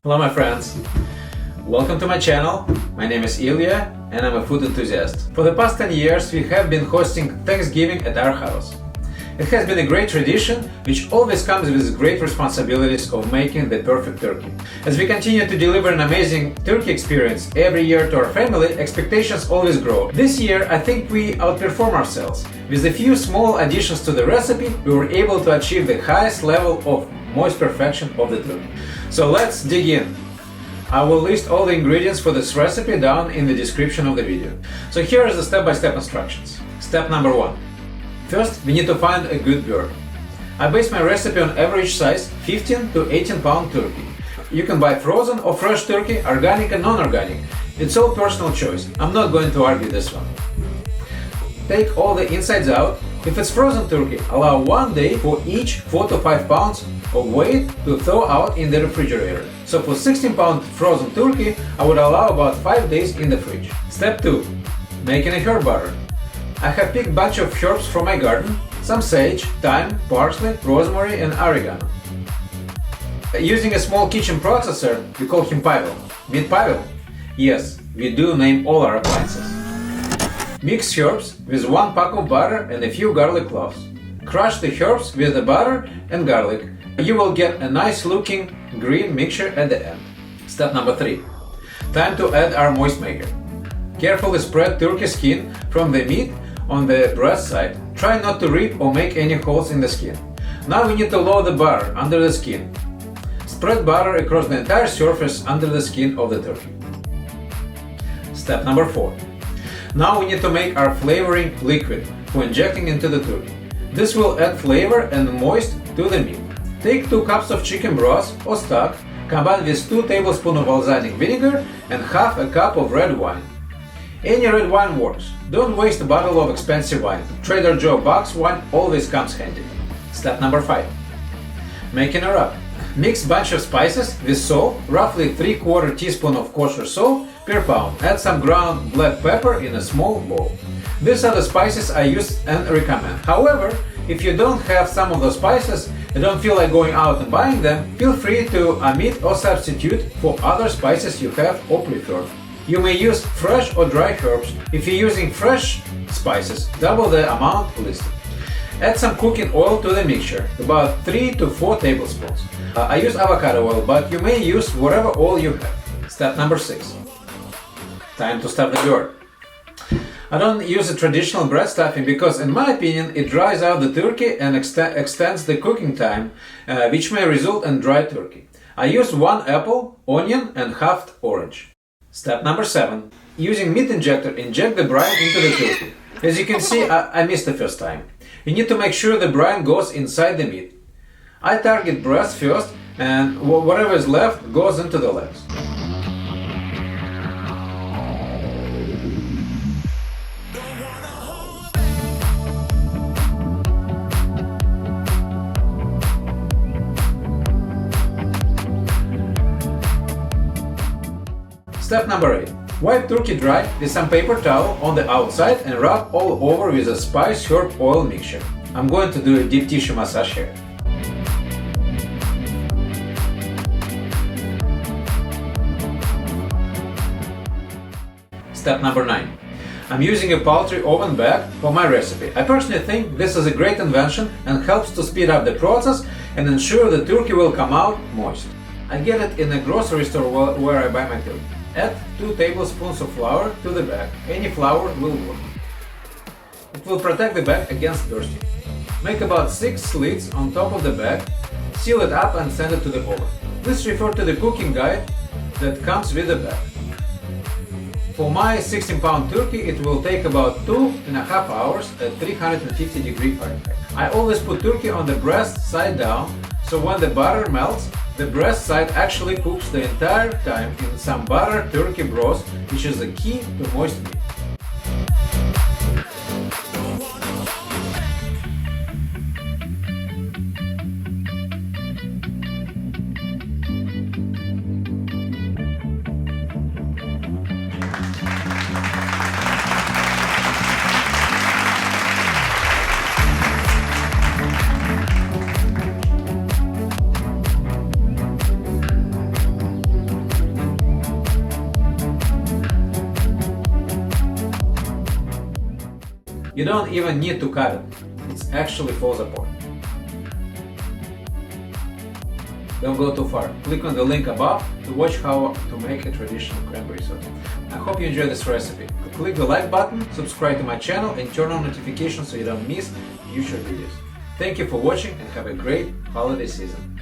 Hello my friends, welcome to my channel. My name is Ilya and I'm a food enthusiast. For the past 10 years we have been hosting Thanksgiving at our house. It has been a great tradition which always comes with great responsibilities of making the perfect turkey. As we continue to deliver an amazing turkey experience every year to our family, expectations always grow. This year I think we outperform ourselves. With a few small additions to the recipe, we were able to achieve the highest level of moist perfection of the turkey. So let's dig in. I will list all the ingredients for this recipe down in the description of the video. So here is the step-by-step instructions. Step number 1. First, we need to find a good bird. I base my recipe on average size 15 to 18 pound turkey. You can buy frozen or fresh turkey, organic and non-organic. It's all personal choice. I'm not going to argue this one. Take all the insides out. If it's frozen turkey, allow 1 day for each 4 to 5 pounds of weight to thaw out in the refrigerator. So for 16 pound frozen turkey, I would allow about 5 days in the fridge. Step 2. Making a herb butter. I have picked a bunch of herbs from my garden, some sage, thyme, parsley, rosemary and oregano. Using a small kitchen processor, we call him Pavel. Meet Pavel? Yes, we do name all our appliances. Mix herbs with 1 pack of butter and a few garlic cloves. Crush the herbs with the butter and garlic. You will get a nice looking green mixture at the end. Step number 3. Time to add our moist maker. Carefully spread turkey skin from the meat on the breast side. Try not to rip or make any holes in the skin. Now we need to load the butter under the skin. Spread butter across the entire surface under the skin of the turkey. Step number 4. Now we need to make our flavoring liquid for injecting into the turkey. This will add flavor and moist to the meat. Take 2 cups of chicken broth or stock, combine with 2 tablespoons of balsamic vinegar and half a cup of red wine. Any red wine works. Don't waste a bottle of expensive wine. Trader Joe box wine always comes handy. Step number 5. Making a rub. Mix bunch of spices with salt, roughly 3/4 teaspoon of kosher salt per pound. Add some ground black pepper in a small bowl. These are the spices I use and recommend. However, if you don't have some of those spices and don't feel like going out and buying them, feel free to omit or substitute for other spices you have or prefer. You may use fresh or dry herbs. If you're using fresh spices, double the amount listed. Add some cooking oil to the mixture, about 3 to 4 tablespoons. I use avocado oil, but you may use whatever oil you have. Step number 6. Time to stuff the bird. I don't use a traditional bread stuffing because, in my opinion, it dries out the turkey and extends the cooking time, which may result in dry turkey. I use 1 apple, onion and half orange. Step number 7. Using meat injector, inject the brine into the turkey. As you can see, I missed the first time. You need to make sure the brine goes inside the meat. I target breast first and whatever is left goes into the legs. Step number 8. Wipe turkey dry with some paper towel on the outside and rub all over with a spice herb oil mixture. I'm going to do a deep tissue massage here. Step number 9. I'm using a poultry oven bag for my recipe. I personally think this is a great invention and helps to speed up the process and ensure the turkey will come out moist. I get it in a grocery store where I buy my turkey. Add 2 tablespoons of flour to the bag. Any flour will work. It will protect the bag against bursting. Make about 6 slits on top of the bag, seal it up and send it to the oven. Please refer to the cooking guide that comes with the bag. For my 16 pound turkey, it will take about 2.5 hours at 350 degrees Fahrenheit. I always put turkey on the breast side down, so when the butter melts, the breast side actually cooks the entire time in some butter turkey broth, which is the key to moist meat. You don't even need to cut it. It actually falls apart. Don't go too far. Click on the link above to watch how to make a traditional cranberry sauce. I hope you enjoyed this recipe. Click the like button, subscribe to my channel and turn on notifications so you don't miss future videos. Thank you for watching and have a great holiday season.